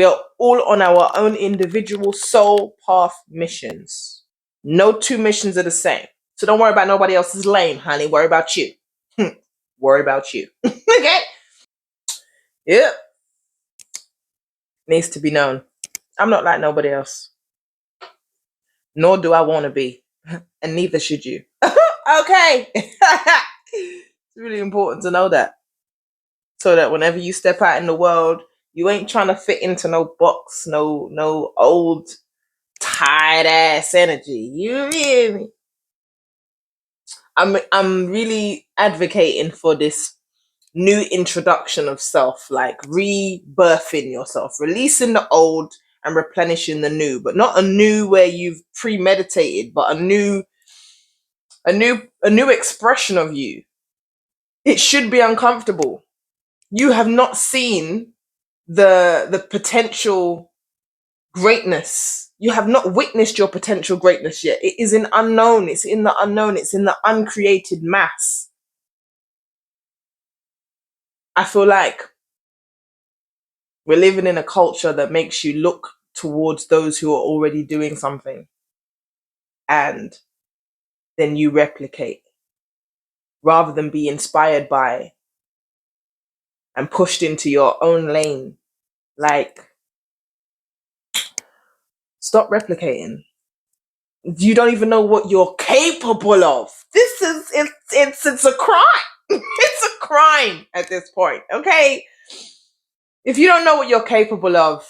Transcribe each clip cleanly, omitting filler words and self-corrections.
We are all on our own individual soul path missions. No two missions are the same. So don't worry about nobody else's lane, honey. Worry about you. Worry about you. Okay? Yep. Needs to be known. I'm not like nobody else. Nor do I want to be. And neither should you. Okay. It's really important to know that. So that whenever you step out in the world, you ain't trying to fit into no box, no old tired ass energy. You hear me? I'm really advocating for this new introduction of self, like rebirthing yourself, releasing the old and replenishing the new, but not a new where you've premeditated, but a new expression of you. It should be uncomfortable. You have not seen the potential greatness. You have not witnessed your potential greatness yet. It is an unknown. It's in the unknown. It's in the uncreated mass. I feel like we're living in a culture that makes you look towards those who are already doing something and then you replicate rather than be inspired by and pushed into your own lane. Like, stop replicating. You don't even know what you're capable of. This is it's a crime. It's a crime at this point, okay? If you don't know what you're capable of,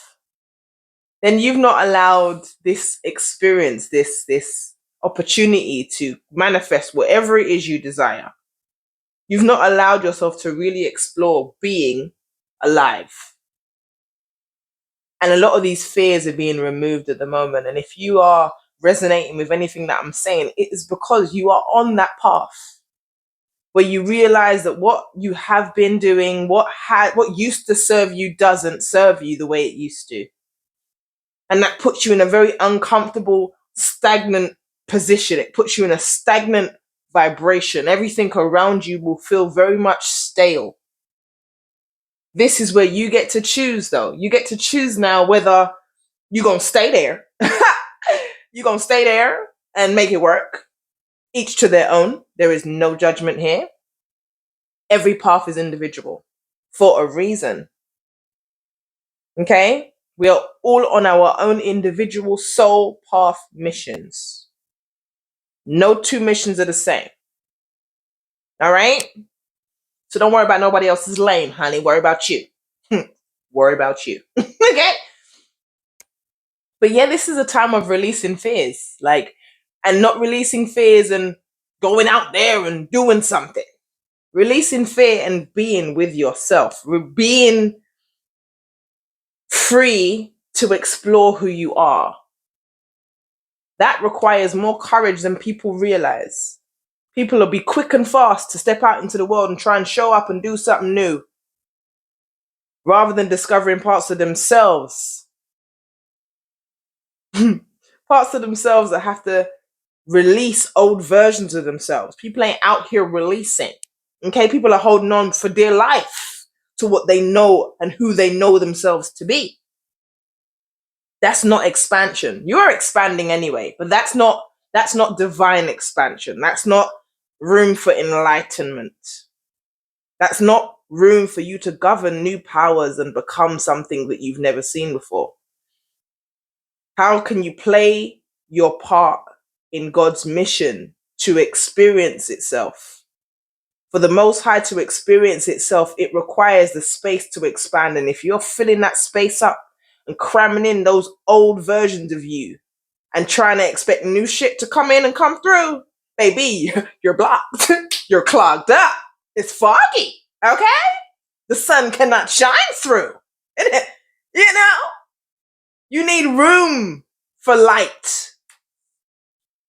then you've not allowed this experience, this opportunity to manifest whatever it is you desire. You've not allowed yourself to really explore being alive. And a lot of these fears are being removed at the moment. And if you are resonating with anything that I'm saying, it is because you are on that path where you realize that what you have been doing, what used to serve you doesn't serve you the way it used to. And that puts you in a very uncomfortable, stagnant position. It puts you in a stagnant vibration. Everything around you will feel very much stale. This is where you get to choose, though. You get to choose now whether you're going to stay there. You're going to stay there and make it work. Each to their own. There is no judgment here. Every path is individual for a reason. Okay? We are all on our own individual soul path missions. No two missions are the same. All right? So don't worry about nobody else's lane, honey. Worry about you. Worry about you. Okay? But yeah, this is a time of releasing fears. And not releasing fears and going out there and doing something. Releasing fear and being with yourself. Being free to explore who you are. That requires more courage than people realize. People will be quick and fast to step out into the world and try and show up and do something new, rather than discovering parts of themselves. Parts of themselves that have to release old versions of themselves. People ain't out here releasing. Okay, people are holding on for dear life to what they know and who they know themselves to be. That's not expansion. You are expanding anyway, but that's not divine expansion. That's not room for enlightenment. That's not room for you to govern new powers and become something that you've never seen before. How can you play your part in God's mission to experience itself? For the Most High to experience itself, it requires the space to expand. And if you're filling that space up and cramming in those old versions of you and trying to expect new shit to come in and come through, baby, you're blocked. You're clogged up. It's foggy, okay? The sun cannot shine through. You know? You need room for light.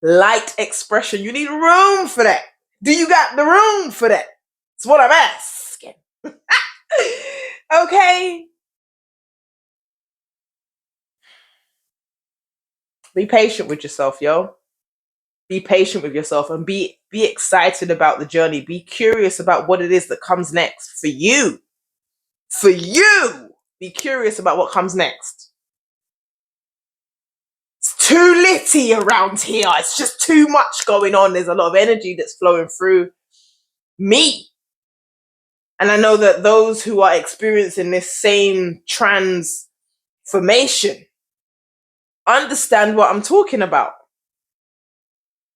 Light expression. You need room for that. Do you got the room for that? That's what I'm asking. Okay? Be patient with yourself, yo. Be patient with yourself and be excited about the journey. Be curious about what it is that comes next for you. For you. be curious about what comes next. It's too litty around here. It's just too much going on. There's a lot of energy that's flowing through me. And I know that those who are experiencing this same transformation understand what I'm talking about.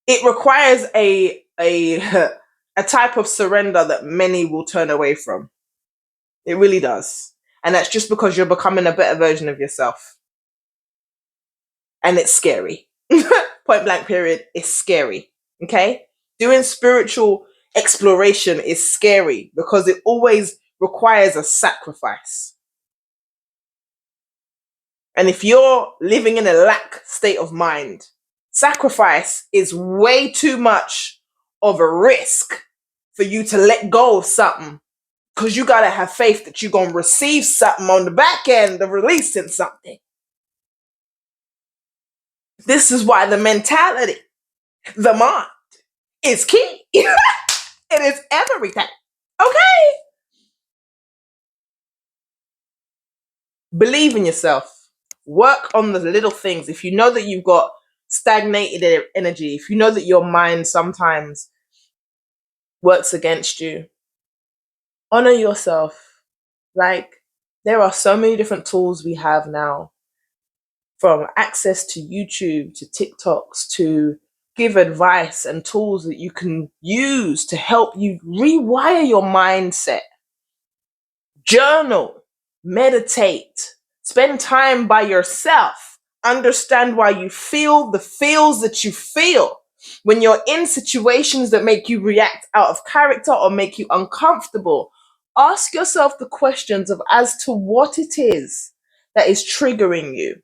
It requires a a type of surrender that many will turn away from. It really does. And that's just because you're becoming a better version of yourself. And it's scary. Point blank period. It's scary. Okay? Doing spiritual exploration is scary because it always requires a sacrifice. And if you're living in a lack state of mind, sacrifice is way too much of a risk for you to let go of something, because you got to have faith that you're going to receive something on the back end of releasing something. This is why the mentality, the mind, is key. It is everything. Okay? Believe in yourself. Work on the little things. If you know that you've got stagnated energy, if you know that your mind sometimes works against you, honor yourself. Like, there are so many different tools we have now, from access to YouTube to TikToks to give advice and tools that you can use to help you rewire your mindset. Journal, meditate, spend time by yourself, understand why you feel the feels that you feel. When you're in situations that make you react out of character or make you uncomfortable, ask yourself the questions of as to what it is that is triggering you.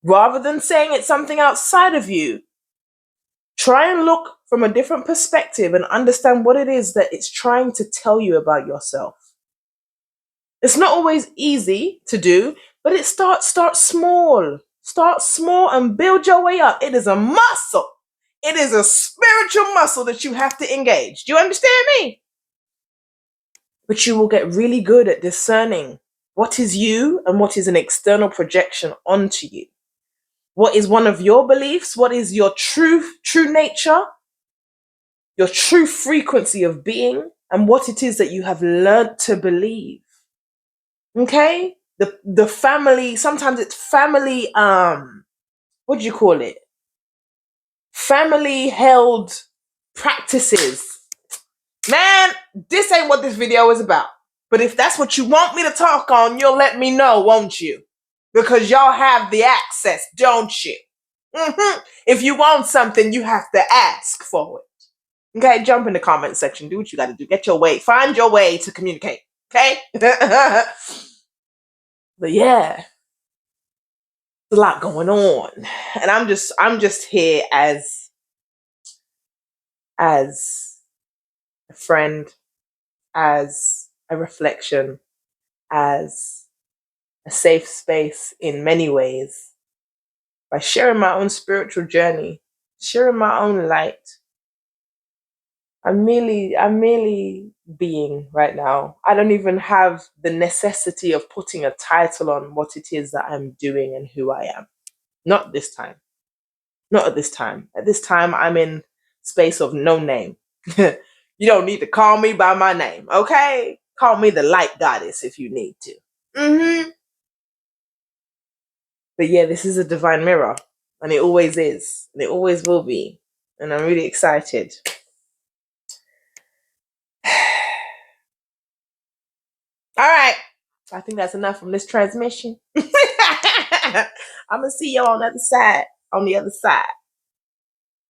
Rather than saying it's something outside of you, try and look from a different perspective and understand what it is that it's trying to tell you about yourself. It's not always easy to do, but it start small. Start small and build your way up. It is a muscle. It is a spiritual muscle that you have to engage. Do you understand me? But you will get really good at discerning what is you and what is an external projection onto you. What is one of your beliefs? What is your true nature? Your true frequency of being, and what it is that you have learned to believe. Okay? The family, sometimes it's family, what do you call it? Family held practices. Man, this ain't what this video is about. But if that's what you want me to talk on, you'll let me know, won't you? Because y'all have the access, don't you? If you want something, you have to ask for it. Okay, jump in the comment section. Do what you got to do. Get your way. Find your way to communicate. Okay? But yeah, there's a lot going on. And I'm just here as a friend, as a reflection, as a safe space in many ways, by sharing my own spiritual journey, sharing my own light. I'm merely being right now. I don't even have the necessity of putting a title on what it is that I'm doing and who I am. Not this time. Not at this time. At this time, I'm in space of no name. You don't need to call me by my name, okay? Call me the light goddess if you need to. But yeah, this is a divine mirror, and it always is, and it always will be. And I'm really excited. All right. I think that's enough from this transmission. I'm going to see you on the other side.